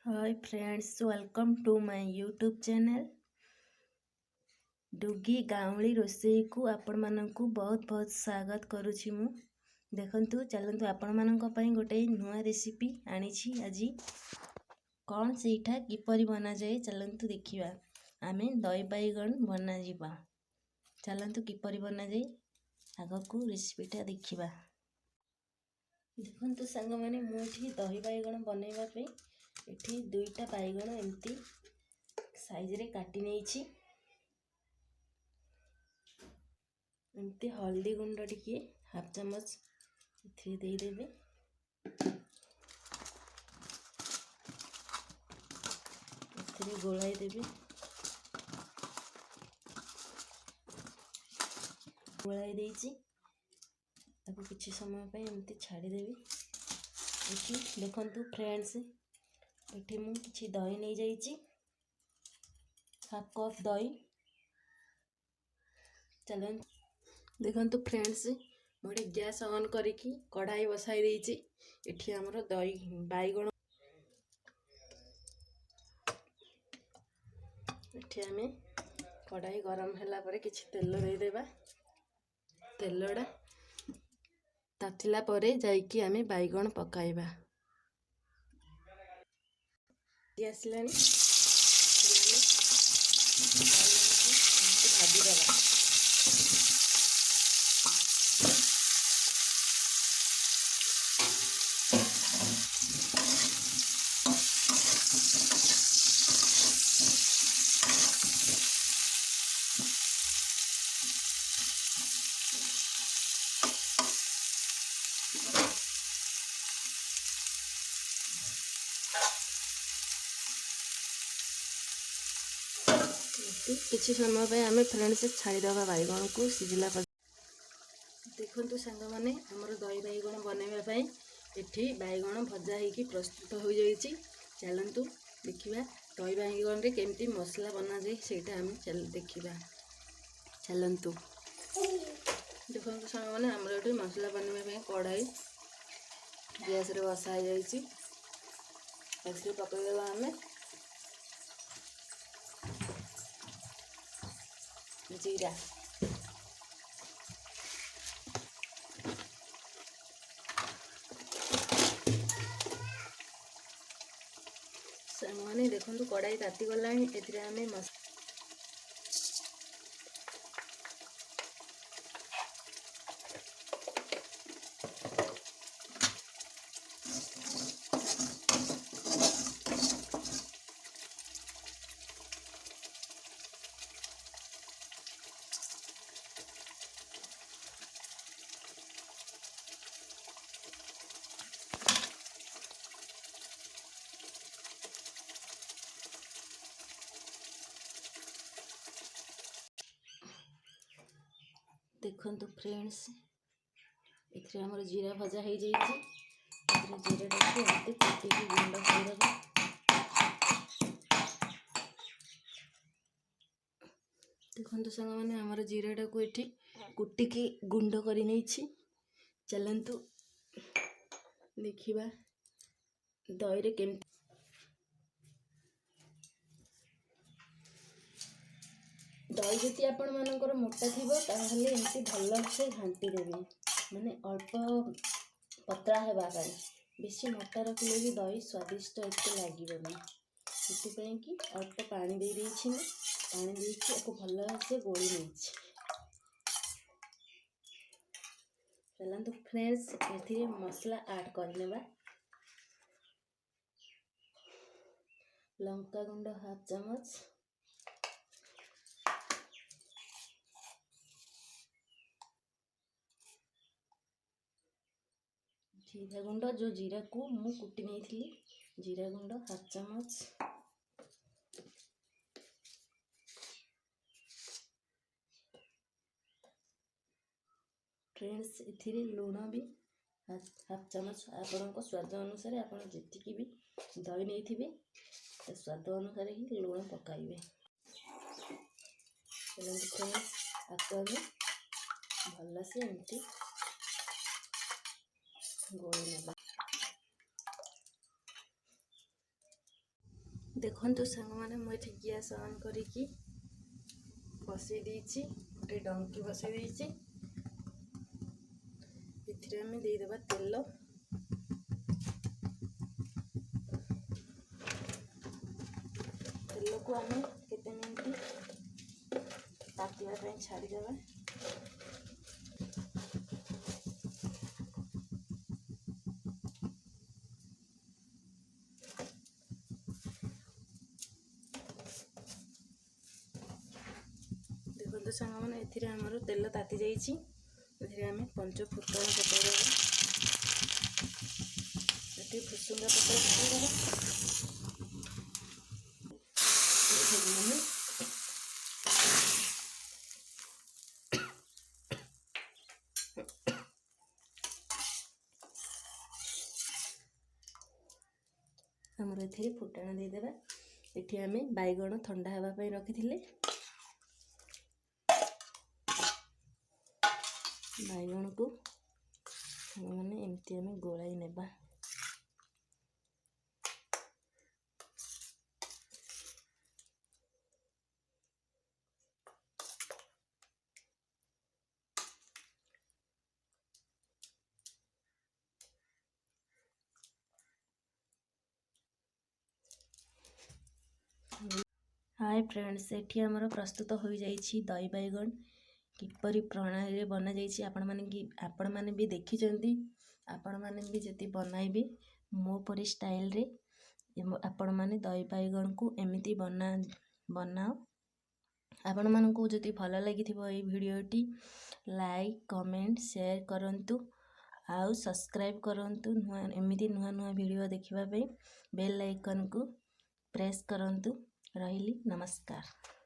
Hi friends, welcome to my YouTube channel डुगी गाउली रोसई को आपण मानकु बहुत बहुत स्वागत करुछि मु। देखंतु चलंतु आपण मानक पई गोटे नुआ रेसिपी आनिछि आजी कौन सेठा किपरि बना जाए चलंतु देखिबा। आमे दही बैगन बना जिबा। चलंतु किपरि बना जाए आगकु रेसिपीटा देखिबा। देखंतु संग माने मु एठी दही बैगन बनेबा पे एठी दुईटा बैगन एम्ति साइज रे काटी नेछि। एमती हल्दी गुंड टिके हाफ चमच इथे दे देबे। इथे गोलाई देबे। गोलाई देछि ताको किछि समय पे एमती छाडी देबे। एठी देखंतु फ्रेंड्स एठी मु किछि दही नै जाइछि हाफ कप दही। चलन देखंतु फ्रेंड्स मोटे गैस ऑन करिकी कढ़ाई बसाई देछि। एठी हमर दही बैगन एठी हमें कढ़ाई गरम होला परे किछि तेल दे देबा। तेलडा तातिला परे जाइकी हमें बैगन पकाइबा। आसलानी भाजी देबा। किसी समय पे आम फ्रेंड्स छाड़ीदे बैगन को सिझला। देखु सांग मैंने आमर दही बैगन बनवाई एठी बैगन भजा होगी प्रस्तुत हो जाइए। चलतु देखा दही बैगन रे केमती मसला बना जाए सेटा आम देखा। चलतु देखु सांग मैंने आमर ये मसला बनवाई कढ़ाई गैस रे बसा जाइए। पकईदेवा आम जीरा मैंने देखो कढ़ाई ताती गला आम मस देखंतु फ्रेंड्स इथे हमर जीरा भजा हो जाइए। जीरा टाके एमती कुटिकी गुंड करदेबा। देखंतु संग माने हमर जीरा टाको एठी कुटिकी गुंड करि नैछि। चलंतु देखिबा दही रे केमती दही जति आपण मानकर मोटा थिबो ताहले एमती भल से घांटी देबे। माने अल्प पतला हेबा पाई बेसी मोटा रखिले भी दही स्वादिष्ट एते लागिबोनी। सेति कि अल्प पानी दे देछि मैं पानी देछि एको भल से गोली नैछि। चलंतु फ्रेंड्स एथिरे मसला ऐड करनेबा। लंका गुंड हाफ चमच, जीरा गुंड जो जीरा को मु कुटी नहीं थी जीरा गुंड हाफ चमच, फ्रेंड्स इथिरे लूण भी हाफ चमच आपण स्वाद अनुसार आपण जेतिकी भी दही नहीं थी स्वाद अनुसार ही लूण पकाइबे। फ्रेंड्स आपको भल से एमती गोली नेबा। ଦେଖନ୍ତୁ ସାଙ୍ଗମାନେ, ମୁଁ ଏଠି ଗ୍ୟାସ୍ ଅନ୍ କରିକି ବସେଇ ଦେଇଛି, ଗୋଟେ ଡଙ୍କି ବସେଇ ଦେଇଛି। ଏଥିରେ ଆମେ ଦେଇଦେବା ତେଲ। ତେଲକୁ ଆମେ କେତେ ମିନିଟ୍ ତାତିବା ପାଇଁ ଛାଡ଼ିଦେବା। ଦେଖନ୍ତୁ ସାଙ୍ଗମାନେ, ଏଥିରେ ଆମର ତେଲ ତାତି ଯାଇଛି। ଏଥିରେ ଆମେ 5 ଫୁଟଣ ପକାଇଦେବା। ଏଠି ଭୃଷୁଙ୍ଗା ପତ୍ର ପକାଇଦେବା। ଆମର ଏଥିରେ ଫୁଟଣ ଦେଇଦେବା। ଏଠି ଆମେ ବାଇଗଣ ଥଣ୍ଡା ହେବା ପାଇଁ ରଖିଥିଲେ। ବାଇଗଣକୁ ମାନେ ଏମିତି ଆମେ ଗୋଳାଇ ନେବା। ହାय ଫ୍ରେଣ୍ଡସ୍, ଏଠି ଆମର ପ୍ରସ୍ତୁତ ହୋଇଯାଇଛି ଦହି ବାଇଗଣ। କିପରି ପ୍ରଣାଳୀରେ ବନାଯାଇଛି ଆପଣମାନେ ବି ଦେଖିଛନ୍ତି। ଆପଣମାନେ ବି ଯଦି ବନାଇବେ ମୋ ପରି ଷ୍ଟାଇଲରେ, ଆପଣମାନେ ଦହି ବାଇଗଣକୁ ଏମିତି ବନାଅ। ଆପଣମାନଙ୍କୁ ଯଦି ଭଲ ଲାଗିଥିବ ଏଇ ଭିଡ଼ିଓଟି, ଲାଇକ୍, କମେଣ୍ଟ, ସେୟାର କରନ୍ତୁ ଆଉ ସବସ୍କ୍ରାଇବ୍ କରନ୍ତୁ। ଏମିତି ନୂଆ ନୂଆ ଭିଡ଼ିଓ ଦେଖିବା ପାଇଁ ବେଲ୍ ଆଇକନ୍କୁ ପ୍ରେସ୍ କରନ୍ତୁ। ରହିଲି, ନମସ୍କାର।